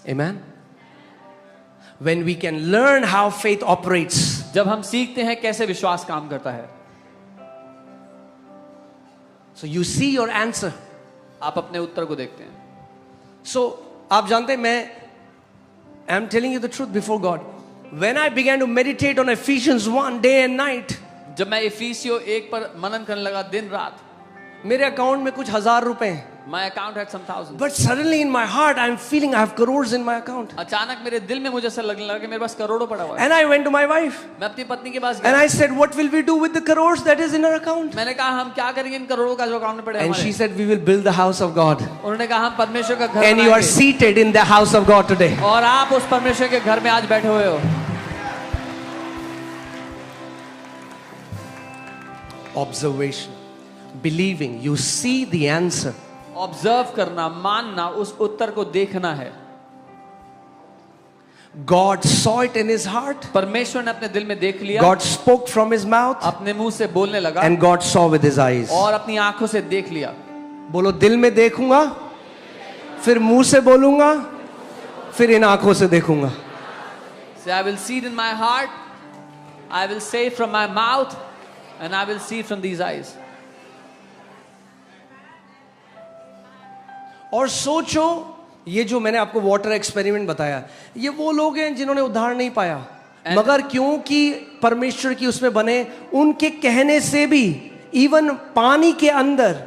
Amen. When we can learn how faith operates, जब हम सीखते हैं कैसे विश्वास काम करता है, so you see your answer. आप अपने उत्तर को देखते हैं. So आप जानते हैं, मैं I'm telling you the truth before God. When I began to meditate on Ephesians 1 day and night, जब मैं इफिसियों 1 पर मनन करने लगा दिन रात, मेरे अकाउंट में कुछ 1000 रुपए हैं. my account had some thousands. But suddenly in my heart I'm feeling I have crores in my account. अचानक मेरे दिल में मुझे ऐसा लगने लगा कि मेरे पास करोड़ों पड़ा हुआ है. And I went to my wife मैं अपनी पत्नी के पास and गया. I said, what will we do with the crores that is in our account? मैंने कहा हम क्या करेंगे इन करोड़ों का जो अकाउंट में पड़े हैं And she हमारे. said, we will build the house of God. उन्होंने कहा हम परमेश्वर का घर And you are बनाएंगे. seated in the house of God today. और आप उस परमेश्वर के घर में आज बैठे हुए हो. Observation, believing, you see the answer. Observe करना, मानना, उस उत्तर को देखना है. God saw it in his heart. परमेश्वर ने अपने दिल में देख लिया. God spoke from his mouth. अपने मुंह से बोलने लगा. And God saw with his eyes. और अपनी आंखों से देख लिया. बोलो, दिल में देखूंगा, फिर मुंह से बोलूंगा, फिर इन आंखों से देखूंगा. Say, I will see it in my heart, I will say it from my mouth, and I will see it from these eyes. और सोचो, ये जो मैंने आपको वाटर एक्सपेरिमेंट बताया, ये वो लोग हैं जिन्होंने उद्धार नहीं पाया, मगर क्योंकि परमेश्वर की उसमें बने, उनके कहने से भी इवन पानी के अंदर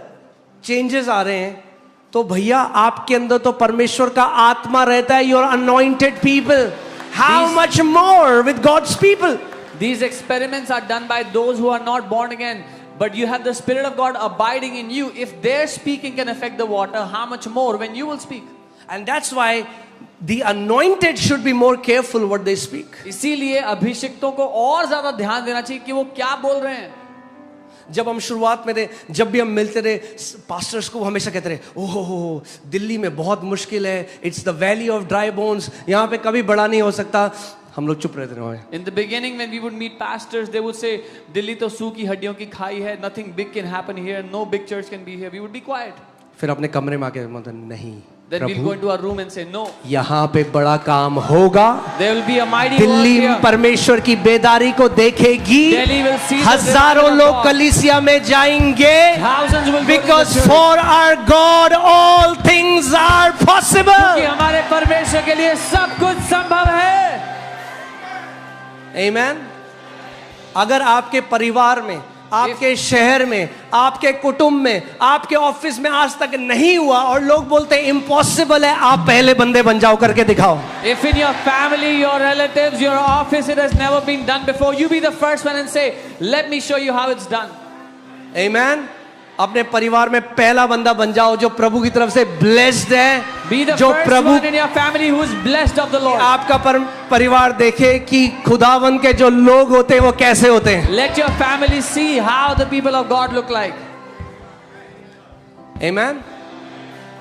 चेंजेस आ रहे हैं. तो भैया आपके अंदर तो परमेश्वर का आत्मा रहता है. You are anointed people. How much more with God's people. These experiments are done by those who are not born again, but you have the Spirit of God abiding in you. If their speaking can affect the water, how much more when you will speak? And that's why the anointed should be more careful what they speak. इसीलिए अभिषिक्तों को और ज्यादा ध्यान देना चाहिए कि वो क्या बोल रहे हैं. जब हम शुरुआत में थे, जब भी हम मिलते रहे, पास्टर्स को हमेशा कहते रहे, ओहो दिल्ली में बहुत मुश्किल है, it's the valley of dry bones, यहाँ पे कभी बड़ा नहीं हो सकता. हम लोग चुप रहते रहे. In the beginning when we would meet pastors, they would say, Delhi तो सूखी हड्डियों की खाई है, nothing big can happen here, no big church can be here. We would be quiet. फिर अपने कमरे में आके मतलब नहीं, Then we'll go into our room and say, no, यहाँ पे बड़ा काम होगा. there will be a mighty work Delhi here. परमेश्वर की बेदारी को देखेगी. Delhi will see the हजारों miracle of लोग God. कलीसिया में जाएंगे. Thousands will go to the Because church. for our God all things are क्योंकि possible. हमारे परमेश्वर के लिए सब कुछ संभव है. Amen. अगर आपके परिवार में, आपके शहर में, आपके कुटुंब में, आपके ऑफिस में आज तक नहीं हुआ और लोग बोलते हैं इम्पॉसिबल है, आप पहले बंदे बन जाओ, करके दिखाओ. If in your family, your relatives, your office, it has never been done before, you be the first one and say, let me show you how it's done. Amen. अपने परिवार में पहला बंदा बन जाओ जो प्रभु की तरफ से ब्लेस्ड है. Be the जो first Prabhu one in your family who is blessed of the Lord. आपका परिवार देखे कि खुदावन के जो लोग होते हैं वो कैसे होते हैं. Let your family see how the people of God look like. Amen.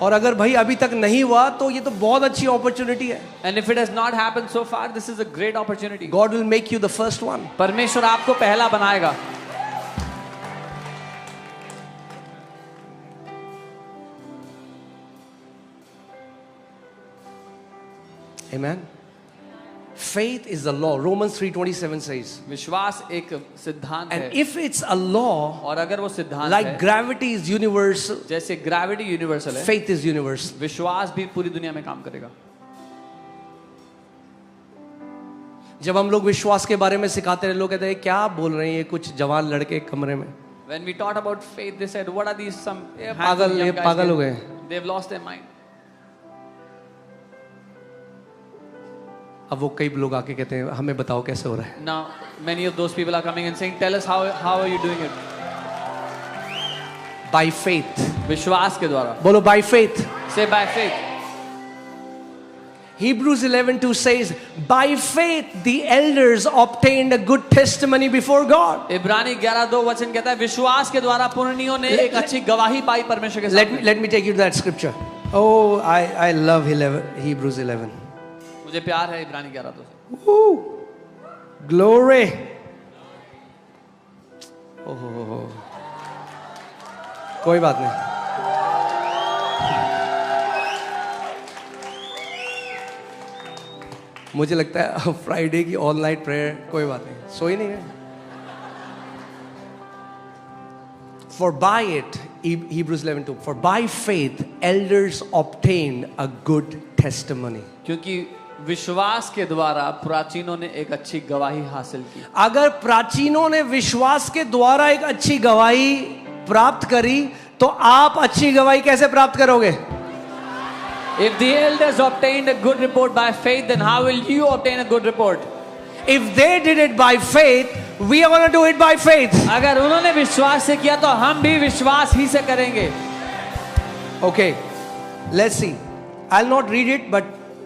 और अगर भाई अभी तक नहीं हुआ तो ये तो बहुत अच्छी अपॉर्चुनिटी है. And if it has not happened so far, this is a great opportunity. God will make you the first one. परमेश्वर आपको पहला बनाएगा. Amen. Faith is the law. Romans 3:27 says. विश्वास एक सिद्धांत And है. if it's a law, और अगर वो सिद्धांत like है, gravity is universal, जैसे ग्रेविटी यूनिवर्सल है, faith is universal. विश्वास भी पूरी दुनिया में काम करेगा. जब हम लोग विश्वास के बारे में सिखाते हैं, लोग कहते हैं क्या बोल रहे हैं ये कुछ जवान लड़के कमरे में. When we taught about faith, they said, what are these some पागल, ये पागल हो गए. They've lost their mind. अब वो कई लोग आके कहते हैं हमें बताओ कैसे हो रहा है. Now, many of those people are coming and saying, tell us how are you doing it? By faith. विश्वास के द्वारा. बोलो by faith. Say by faith. Hebrews 11:2 says, by faith the elders obtained a good testimony before God. इब्रानी 11:2 वचन कहता है विश्वास के द्वारा पुण्यों ने एक अच्छी गवाही पाई परमेश्वर के सामने. Let me take you to that scripture. Oh, I love Hebrews 11. मुझे प्यार है इब्रानी 11:2 से. Woo! Glory. Oh, कोई बात नहीं. मुझे लगता है फ्राइडे की ऑल नाइट प्रेयर, कोई बात नहीं, सोई नहीं है. For by it, Hebrews 11:2, for by faith elders obtained a good testimony. क्योंकि विश्वास के द्वारा प्राचीनों ने एक अच्छी गवाही हासिल की. अगर प्राचीनों ने विश्वास के द्वारा एक अच्छी गवाही प्राप्त करी, तो आप अच्छी गवाही कैसे प्राप्त करोगे? If the elders obtained a good report by faith, then how will you obtain a good report? If they did it by faith, we are going to do it by faith. अगर उन्होंने विश्वास से किया तो हम भी विश्वास ही से करेंगे. Okay, let's see. I'll not read it, but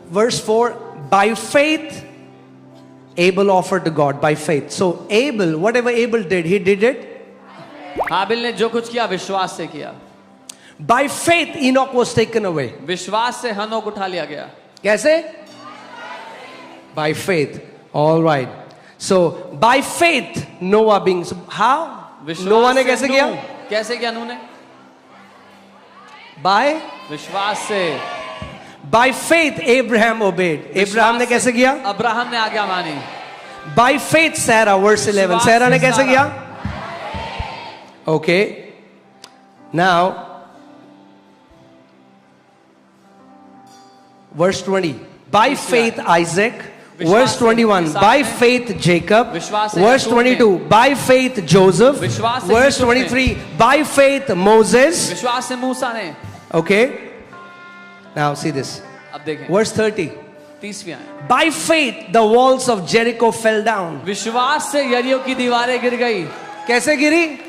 verse 4, by faith Abel offered to God, by faith. So Abel, whatever Abel did, he did it. हाबिल ने जो कुछ किया विश्वास से किया. By faith Enoch was taken away. विश्वास से हनोक उठा लिया गया. कैसे? By faith. All right. So by faith Noah being, how? Noah ने कैसे किया? कैसे किया नूह ने? By विश्वास से. By faith Abraham obeyed. Abraham ने कैसे किया? अब्राहम ने आज्ञा मानी. By faith Sarah, verse 11. Sarah ने कैसे किया? Okay. Now verse 20. By faith Isaac. Verse 21. By faith Jacob. Verse 22. By faith Joseph. Verse 23. By faith Moses. विश्वास से मूसा ने. Okay. Now see this. अब देखें. Verse 30. 30वीं आयत. By faith the walls of Jericho fell down. विश्वास से यरीहो की दीवारें गिर गई. कैसे गिरी?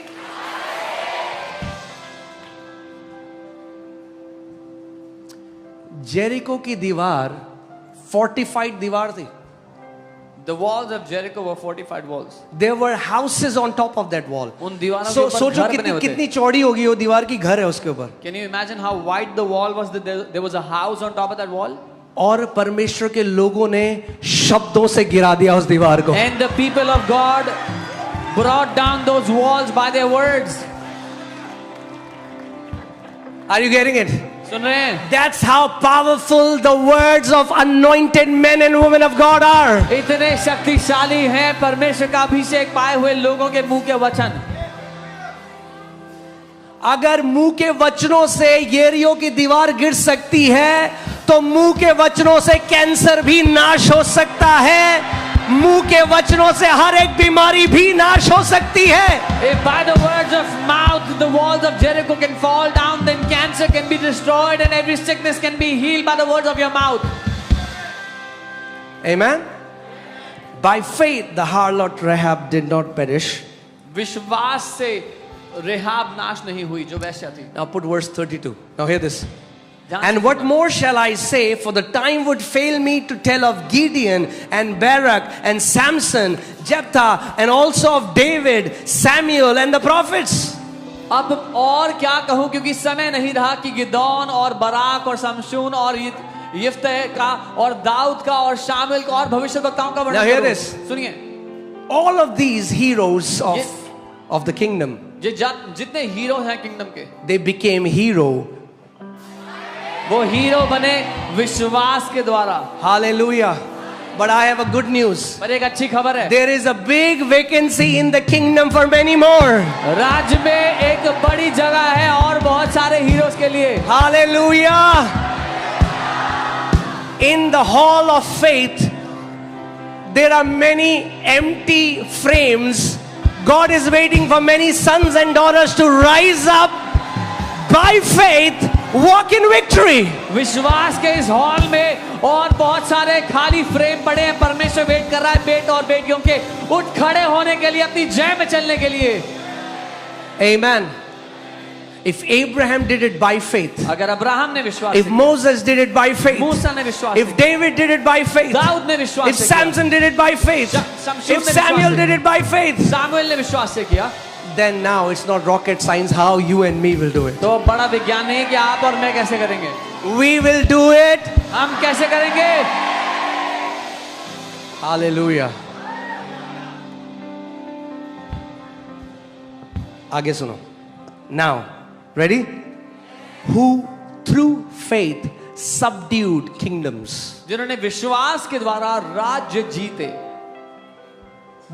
जेरिको की दीवार fortified दीवार थी. The walls of Jericho were fortified walls. There were houses on top of that wall. उन दीवारों के So ऊपर सोचो घर बने होते. कितनी चौड़ी होगी वो दीवार की, घर है उसके ऊपर. Can you imagine how wide the wall was? That there was a house on top of that wall. और परमेश्वर के लोगों ने शब्दों से गिरा दिया उस दीवार को. And the people of God brought down those walls by their words. Are you getting it? सुन रहे हैं? That's how powerful the words of anointed men and women of God are. इतने शक्तिशाली हैं परमेश्वर का अभिषेक पाए हुए लोगों के मुंह के वचन. अगर मुंह के वचनों से यरीहो की दीवार गिर सकती है, तो मुंह के वचनों से कैंसर भी नाश हो सकता है. मुंह के वचनों से हर एक बीमारी भी नाश हो सकती है. If by the words of mouth the walls of Jericho can fall down, then cancer can be destroyed and every sickness can be healed by the words of your mouth. Amen. By faith the harlot Rahab did not perish. विश्वास से rehab नाश नहीं हुई जो वैश्या थी. Now put verse 32. Now hear this. And what more shall I say? For the time would fail me to tell of Gideon and Barak and Samson, Jephthah, and also of David, Samuel, and the prophets. अब और क्या कहूं, क्योंकि समय नहीं रहा कि गिदोन और बराक और शमशून और यिफ्तह का और दाऊद का और शामुएल का और भविष्यवक्ताओं का वर्णन Now hear करूं. this. सुनिए. All of these heroes of the kingdom, जितने हीरो हैं किंगडम के, they became hero. वो हीरो बने विश्वास के द्वारा. Hallelujah. But I have a good news. पर एक अच्छी खबर है. There is a big vacancy in the kingdom for many more. राज्य में एक बड़ी जगह है और बहुत सारे हीरोज के लिए. Hallelujah. In the hall of faith, there are many empty frames. God is waiting for many sons and daughters to rise up by faith, walk in victory. विश्वास के इस हॉल में और बहुत सारे खाली फ्रेम पड़े हैं. परमेश्वर वेट कर रहा है बेटे और बेटियों के उठ खड़े होने के लिए, अपनी जय में चलने के लिए. Amen. If Abraham did it by faith, अगर अब्राहम ने विश्वास if Moses did it by faith, मूसा ने विश्वास if David did it by faith, Dawood ने विश्वास if Samson did it by faith, if Samuel did it by faith, Samuel ने विश्वास से किया, then now it's not rocket science how you and me will do it. तो बड़ा विज्ञान नहीं है कि आप और मैं कैसे करेंगे. We will do it. हम कैसे करेंगे. Hallelujah. आगे सुनो. Now, ready? Who through faith subdued kingdoms. जिन्होंने विश्वास के द्वारा राज्य जीते,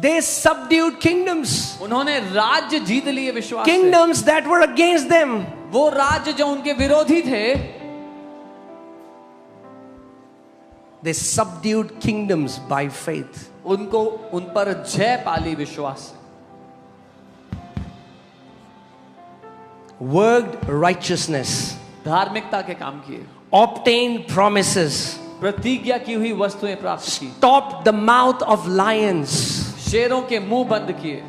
They subdued kingdoms. उन्होंने राज्य जीत लिए विश्वास से। Kingdoms that were against them. वो राज्य जो उनके विरोधी थे, They subdued kingdoms by faith. उनको उन पर जय पाली विश्वास से। Worked righteousness. धार्मिकता के काम किए, Obtained promises. प्रतिज्ञा की हुई वस्तुएं प्राप्त की, Stopped the mouth of lions. शेरों के मुंह बंद किए।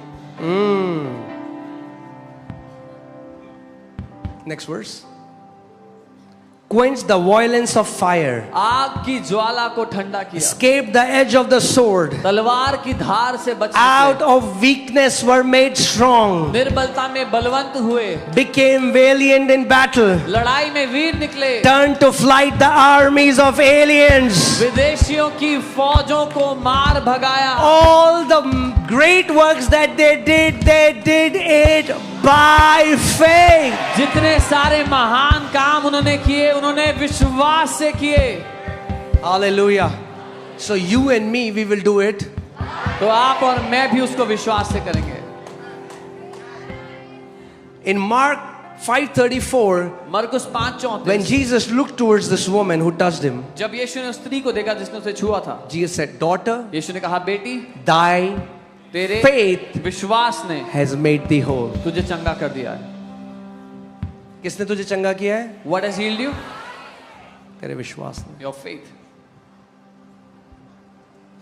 Next verse. Quenched the violence of fire. आग की ज्वाला को ठंडा किया, Escaped the edge of the sword. तलवार की धार से बच Out निकले, of weakness were made strong. निर्बलता में बलवंत हुए, Became valiant in battle. लड़ाई में वीर निकले, Turned to flight the armies of aliens. विदेशियों की फौजों को मार भगाया। All the great works that they did it by faith. जितने सारे महान काम उन्होंने किए, उन्होंने विश्वास से किए। Hallelujah. So you and me, we will do it. तो आप और मैं भी उसको विश्वास से करेंगे। In Mark 5:34, मरकुस 5:34, when Jesus looked towards this woman who touched him, जब यीशु ने उस स्त्री को देखा जिसने उसे छुआ था, Jesus said, "Daughter, यीशु ने कहा, बेटी, thy तेरे faith विश्वास ने has made thee whole." तुझे चंगा कर दिया है। किसने तुझे चंगा किया है? What has healed you? तेरे विश्वास ने. Your faith.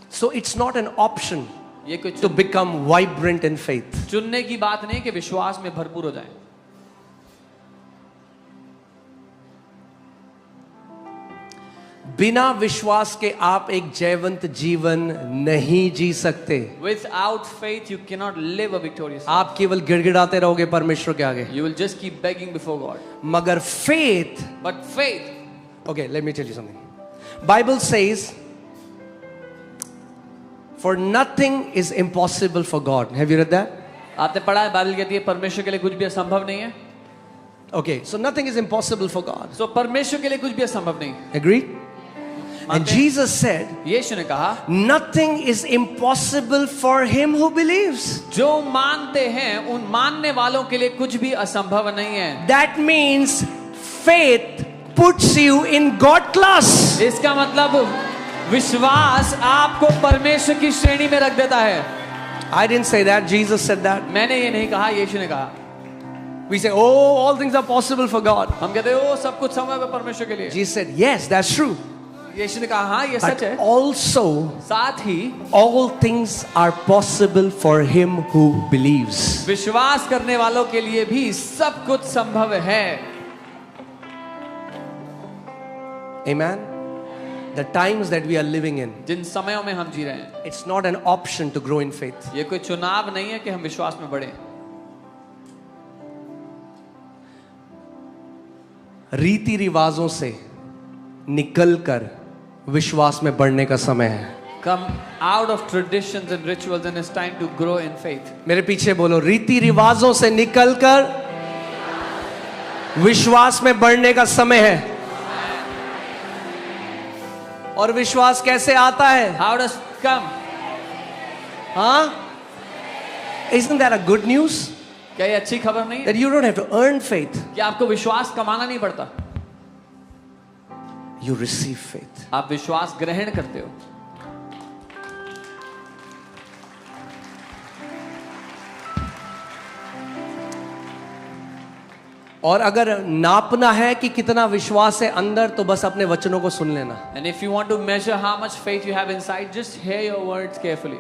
So it's not an option ये कोई to become vibrant in faith. चुनने की बात नहीं कि विश्वास में भरपूर हो जाए। बिना विश्वास के आप एक जयवंत जीवन नहीं जी सकते. Without faith, you cannot live a victorious life. आप केवल गिड़गिड़ाते रहोगे परमेश्वर के आगे. You will just keep begging before God. मगर faith, But faith, okay, let me tell you something. Bible says, for nothing is impossible for God. Have you read that? आपने पढ़ा है, बाइबल कहती है परमेश्वर के लिए कुछ भी असंभव नहीं है। Okay, so nothing is impossible for God. So परमेश्वर के लिए कुछ भी असंभव नहीं। Agreed? And मानते हैं? Jesus said, यीशु ने कहा, nothing is impossible for him who believes. जो मानते हैं उन मानने वालों के लिए कुछ भी असंभव नहीं है। That means faith puts you in God class. इसका मतलब विश्वास आपको परमेश्वर की श्रेणी में रख देता है। I didn't say that, Jesus said that. मैंने ये नहीं कहा, यीशु ने कहा। We say, oh, all things are possible for God. हम कहते हैं, ओ सब कुछ संभव है परमेश्वर के लिए। Jesus said, yes, that's true. यीशु ने कहा, हाँ ये सच But है। also, साथ ही all things are possible for him who believes. विश्वास करने वालों के लिए भी सब कुछ संभव है। Amen? The times that we are living in, जिन समयों में हम जी रहे हैं, it's not an option to grow in faith. ये कोई चुनाव नहीं है कि हम विश्वास में बढ़े। रीति रिवाजों से निकलकर विश्वास में बढ़ने का समय है. Come out of traditions and rituals and it's time to grow in faith. मेरे पीछे बोलो, रीति रिवाजों से निकलकर विश्वास में बढ़ने का समय है. और विश्वास कैसे आता है? How does it come? हाँ? Isn't that a good news? क्या ये अच्छी खबर नहीं है That you don't have to earn faith. कि आपको विश्वास कमाना नहीं पड़ता, You receive faith. आप विश्वास ग्रहण करते हो। और अगर नापना है कि कितना विश्वास है अंदर, तो बस अपने वचनों को सुन लेना. And if you want to measure how much faith you have inside, just hear your words carefully.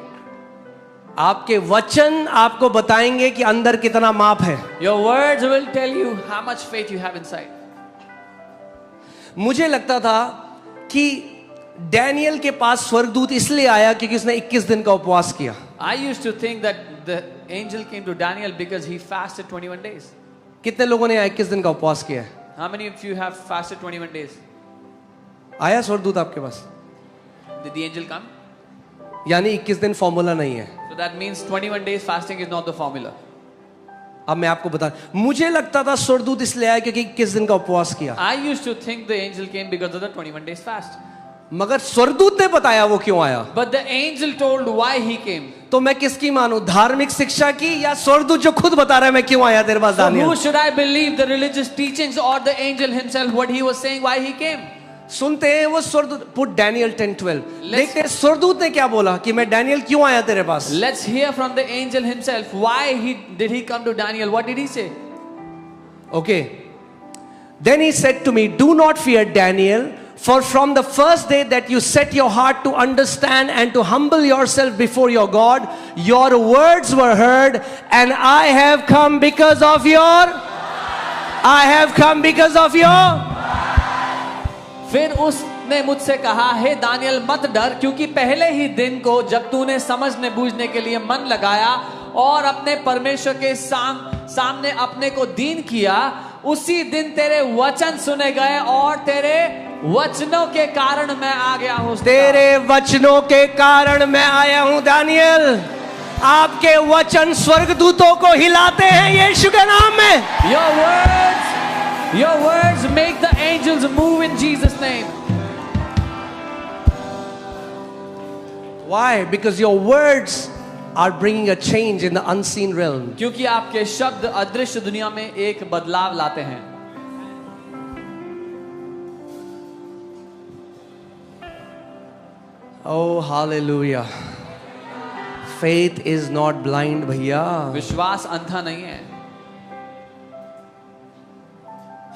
आपके वचन आपको बताएंगे कि अंदर कितना माप है. Your words will tell you how much faith you have inside. मुझे लगता था कि डैनियल के पास स्वर्गदूत इसलिए आया क्योंकि उसने 21 दिन का उपवास किया. I used to think that the angel came to Daniel because he fasted 21 days. कितने लोगों ने 21 दिन का उपवास किया है? How many of you have fasted 21 days? आया स्वर्गदूत आपके पास? Did the angel come? यानी 21 दिन फॉर्मूला नहीं है. So that means 21 days fasting is not the formula. अब मैं आपको बता, मुझे लगता था स्वर्गदूत इसलिए आया क्योंकि 21 दिन का उपवास किया, I used to think the angel came because of the 21 days fast. मगर स्वर्गदूत ने बताया वो क्यों आया। But the angel told why he came. तो मैं किसकी मानूं, धार्मिक शिक्षा की या स्वर्गदूत जो खुद बता रहा है मैं क्यों आया तेरे पास So Daniel. who should I believe, the religious teachings or the angel himself, what he was saying, why he came? सुनते हैं वो स्वर्गदूत, पुट डैनियल 10:12, देखते हैं स्वर्गदूत ने क्या बोला कि मैं डैनियल क्यों आया तेरे पास। Let's hear from the angel himself. Why did he come to Daniel? What did he say? Okay. Then he said to me, do not fear, Daniel, for from the first day that you set your heart to understand and to humble yourself before your God, your words were heard, and I have come because of your फिर उसने मुझसे कहा, हे Daniel मत डर, क्योंकि पहले ही दिन को जब तूने समझने बूझने के लिए मन लगाया और अपने परमेश्वर के सामने अपने को दीन किया, उसी दिन तेरे वचन सुने गए और तेरे वचनों के कारण मैं आ गया हूं। तेरे वचनों के कारण मैं आया हूं दानियल। आपके वचन स्वर्गदूतों को हिलाते हैं यीशु के नाम में। Your words make the angels move in Jesus' name. Why? Because your words are bringing a change in the unseen realm. क्योंकि आपके शब्द अदृश्य दुनिया में एक बदलाव लाते हैं। Oh, hallelujah. Faith is not blind, भैया। विश्वास अंधा नहीं है।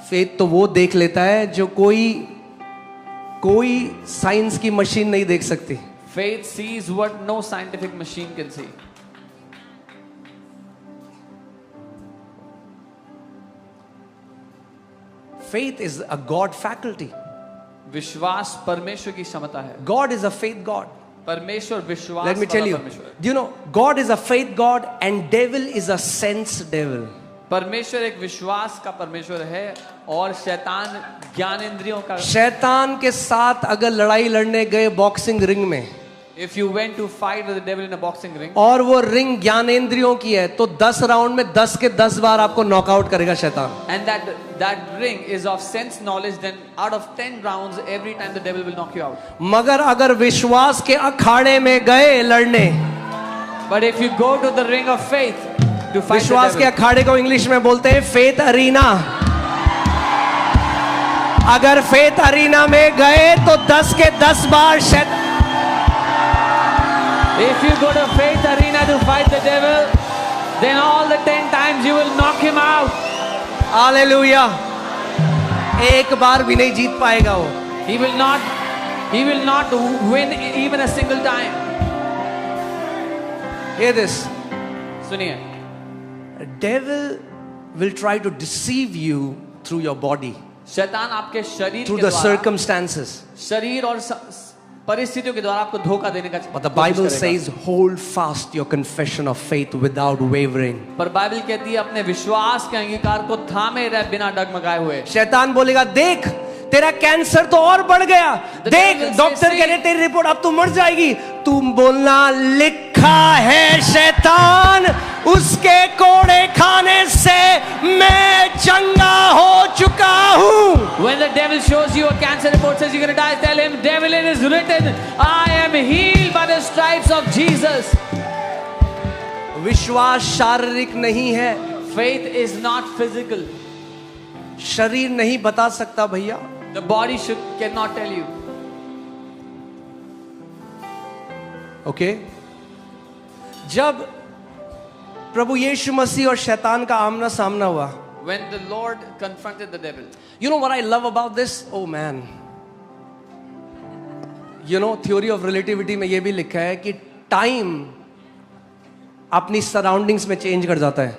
फेथ तो वो देख लेता है जो कोई साइंस की मशीन नहीं देख सकती। Faith sees what no scientific machine can see. Faith is a God faculty. विश्वास परमेश्वर की क्षमता है। God is a faith God. परमेश्वर विश्वास Let me tell you, do you know, God is a faith God and devil is a sense devil. परमेश्वर एक विश्वास का परमेश्वर है और शैतान ज्ञानेंद्रियों का। शैतान के साथ अगर लड़ाई लड़ने गए बॉक्सिंग रिंग में, If you went to fight with the devil in a boxing ring, और वो रिंग ज्ञानेंद्रियों की है, तो 10 राउंड में 10 के 10 बार आपको नॉकआउट करेगा शैतान। and that ring is of sense knowledge, then out of 10 rounds every time the devil will knock you out. मगर अगर विश्वास के अखाड़े में गए लड़ने, But if you go to the ring of faith to fight the विश्वास के devil, अखाड़े को इंग्लिश में बोलते हैं फेथ अरीना। अगर फेथ अरीना में गए तो 10 के 10 बार if you go to faith arena to fight the devil, then all the 10 times you will knock him out. Hallelujah. एक बार भी नहीं जीत पाएगा वो। He will not win even a single time. Hear this. सुनिए, The devil will try to deceive you through your body, शैतान आपके शरीर through के the द्वारा, circumstances. शरीर और परिस्थितियों के द्वारा आपको धोखा देने का But the कोशिश Bible करेगा। says, hold fast your confession of faith without wavering. पर बाइबल कहती है अपने विश्वास के अंगीकार को थामे रह बिना डगमगाए हुए। शैतान बोलेगा, देख तेरा कैंसर तो और बढ़ गया, देख डॉक्टर कह रहे तेरी रिपोर्ट अब तू मर जाएगी। तुम बोलना, लिखा है शैतान उसके कोड़े खाने से मैं चंगा हो चुका हूं। When the devil shows you a cancer report says you're going to die, tell him, devil, it is written, I am healed by the stripes of Jesus. विश्वास शारीरिक नहीं है। Faith is not physical. शरीर नहीं बता सकता भैया। The body cannot tell you. Okay जब प्रभु यीशु मसीह और शैतान का आमना सामना हुआ, When the Lord confronted the devil, you know what I love about this? Oh man, you know theory of relativity में ये भी लिखा है कि टाइम अपनी सराउंडिंग्स में चेंज कर जाता है।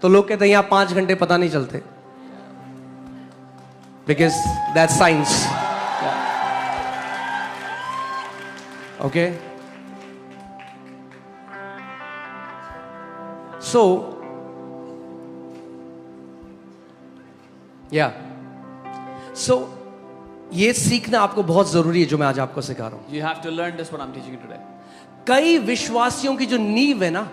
तो लोग कहते हैं यहाँ 5 घंटे पता नहीं चलते, because that's science. Okay, so yeah, so ये सीखना आपको बहुत जरूरी है जो मैं आज आपको सिखा रहा हूं। you have to learn this what I'm teaching you today. कई विश्वासियों की जो नींव है ना,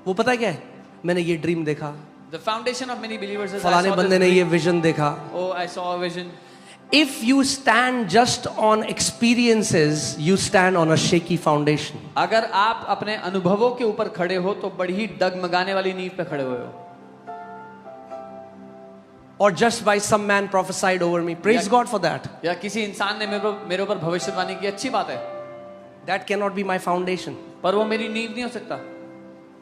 वो पता है क्या है? मैंने ये ड्रीम देखा, The foundation of many believers is I फलाने saw बंदे this ने ये dream. विजन देखा. Oh, I saw a vision. If you stand just on experiences, you stand on a shaky foundation. अगर आप अपने अनुभवों के ऊपर खड़े हो तो बड़ी ही डगमगाने वाली नींव पे खड़े हुए हो. Or just by some man prophesied over me. Praise God for that. या किसी इंसान ने मेरे ऊपर भविष्यवाणी की, अच्छी बात है. That cannot be my foundation. पर वो मेरी नींव नहीं हो सकता.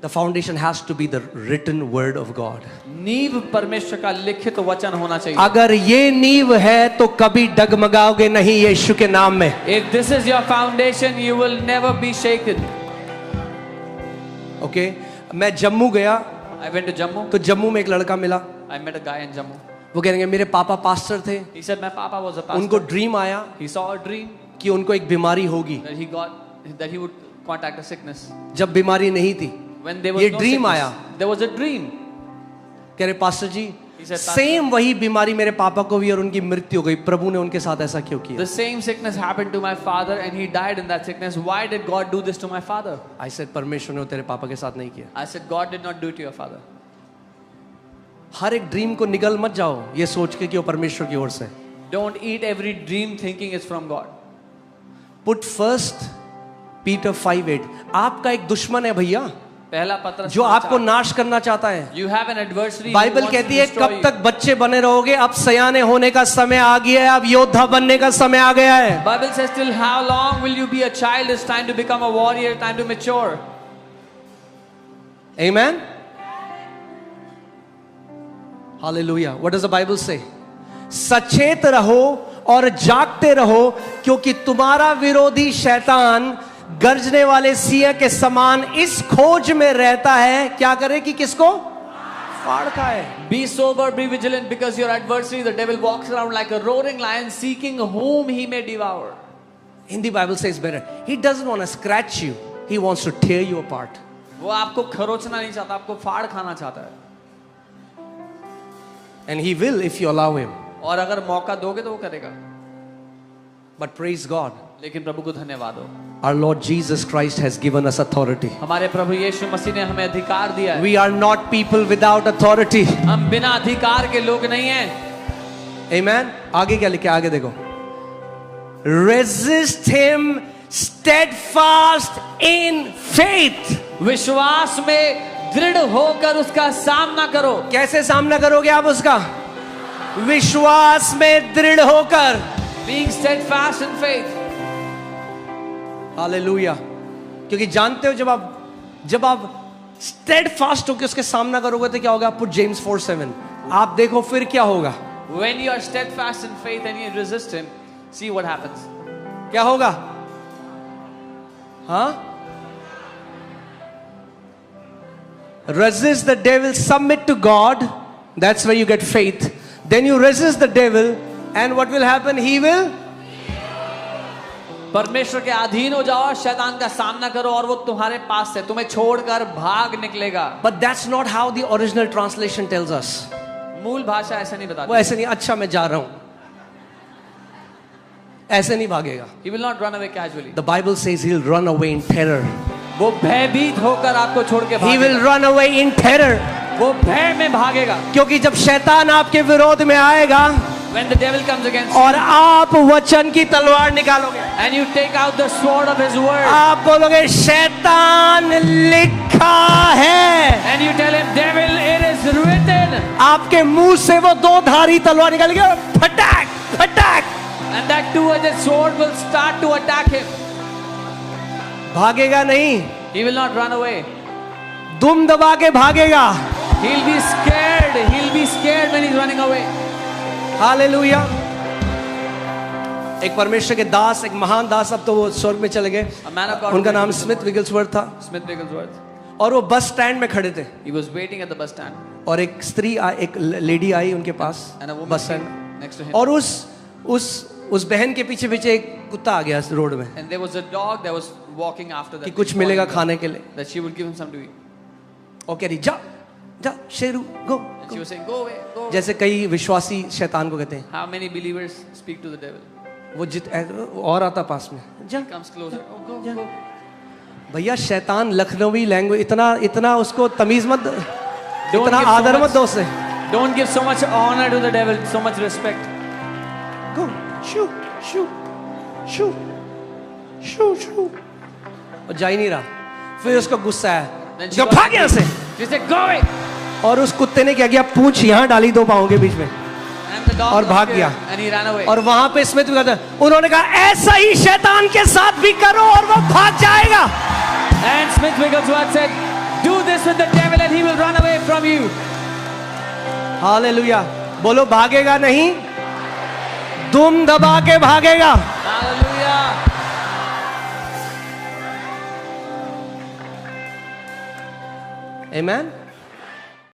The foundation has to be the written word of God. नींव परमेश्वर का लिखित वचन होना चाहिए. अगर ये नींव है तो कभी डगमगाओगे नहीं यीशु के नाम में. If this is your foundation, you will never be shaken. Okay? मैं जम्मू गया. I went to Jammu. तो जम्मू में एक लड़का मिला. I met a guy in Jammu. वो कह रहे मेरे पापा पास्टर थे. He said my papa was a pastor. उनको ड्रीम आया He saw a dream कि उनको एक बीमारी होगी. that he would contact a sickness. जब बीमारी नहीं थी. When there was ये no ड्रीम sickness, आया. there was a dream. कह रहे pastor ji He said, same वही बीमारी मेरे पापा को भी और उनकी मृत्यु हो गई. प्रभु ने उनके साथ ऐसा क्यों किया? The same sickness happened to my father and he died in that sickness. Why did God do this to my father? I said परमेश्वर ने वो तेरे पापा के साथ नहीं किया. I said God did not do it to your father. हर एक ड्रीम को निगल मत जाओ ये सोच के कि वो परमेश्वर की ओर से. Don't eat every dream thinking it's from God. Put first Peter 5:8. आपका एक दुश्मन है भैया पहला पत्र जो आपको नाश करना चाहता है. You have an adversary. Bible कहती है कब तक बच्चे बने रहोगे? अब सयाने होने का समय आ गया है. अब योद्धा बनने का समय आ गया है. Bible says till how long will you be a child? It's time to become a warrior, time to mature. Amen. Hallelujah. What does the Bible say? सचेत रहो और जागते रहो क्योंकि तुम्हारा विरोधी शैतान गर्जने वाले सिंह के समान इस खोज में रहता है. क्या करे कि किसको फाड़ खाए. Be sober, be vigilant, because your adversary, the devil, walks around like a roaring lion, seeking whom he may devour. Hindi Bible says better. He doesn't want to scratch you. He wants to tear you apart. वो आपको खरोचना नहीं चाहता, आपको फाड़ खाना चाहता है. And he will if you allow him. और अगर मौका दोगे तो वो करेगा. But praise God. लेकिन प्रभु को धन्यवाद हो. Our Lord Jesus Christ has given us authority. हमारे प्रभु यीशु मसीह ने हमें अधिकार दिया है. We are not people without authority. हम बिना अधिकार के लोग नहीं हैं. Amen. आगे क्या लिखा? आगे देखो. Resist him steadfast in faith. विश्वास में दृढ़ होकर उसका सामना करो. कैसे सामना करोगे आप उसका? विश्वास में दृढ़ होकर. Being steadfast in faith. Hallelujah. क्योंकि जानते हो जब आप steadfast होकर उसके सामना करोगे तो क्या होगा? Put James 4:7. आप देखो फिर क्या होगा. When you are steadfast in faith and you resist him, see what happens. क्या होगा? हाँ? Resist the devil, submit to God. That's where you get faith. Then you resist the devil, and what will happen? He will. परमेश्वर के अधीन हो जाओ, शैतान का सामना करो और वो तुम्हारे पास से तुम्हें छोड़कर भाग निकलेगा. But that's not how the original translation tells us. मूल भाषा ऐसा नहीं बताती. वो ऐसे नहीं. अच्छा मैं जा रहा हूं. ऐसे नहीं भागेगा. He will not run away casually. The Bible says he'll run away in terror. वो भयभीत होकर आपको छोड़ के He will भागेगा. run away in terror. वो भय में भागेगा. क्योंकि जब शैतान आपके विरोध में आएगा When the devil comes against और आप वचन की तलवार निकालोगे, and you take out the sword of his word आप बोलोगे शैतान लिखा है. and you tell him, devil, it is written, आपके मुंह से वो दो धारी तलवार निकालेगा. फटाक फटाक. and that two-edged sword will start to attack him. भागेगा नहीं. He will not run away. दुम दबा के भागेगा. He'll be scared. He'll be scared when he's running away. Hallelujah. एक परमेश्वर के दास, एक महान दास, अब तो वो स्वर्ग में चले गए. A man of God. उनका नाम स्मिथ विगल्सवर्थ था. Smith Wigglesworth. और वो बस स्टैंड में खड़े थे He was waiting at the bus stand, और एक स्त्री एक लेडी आई उनके पास and a woman बस came stand. next to him. और उस बहन के पीछे पीछे एक कुत्ता आ गया रोड में And there was a dog that was walking after कि that. कुछ मिलेगा खाने के लिए. That she would give him some to eat. और कह रही जा जा शेरू गो. And she was saying, go away, go away. जैसे कई विश्वासी शैतान को कहते हैं. How many believers speak to the devil? वो और आता पास में जा. He comes closer. Oh, go, Yeah. go. भैया शैतान लखनवी लैंग्वेज इतना उसको तमीज मत. Don't इतना give so आदर much- मत दो उसे. Don't give so much honor to the devil, so much respect. Go, shoo, shoo, shoo, shoo, shoo. और जा ही नहीं रहा. फिर उसको गुस्सा आया. Then she जो got भाग यहाँ से. She said, "Go away!" और उस कुत्ते ने क्या किया? पूंछ यहाँ डाली 2 पाँव के बीच में. And the dog और was भाग scared, गया. and he ran away. और वहां पे स्मिथ भी कहता है, उन्होंने कहा ऐसा ही शैतान के साथ भी करो और वो भाग जाएगा. And Smith Wigglesworth said, "Do this with the devil, and he will run away from you." Hallelujah. बोलो भागेगा नहीं, दुम दबा के भागेगा. Hallelujah. आमेन.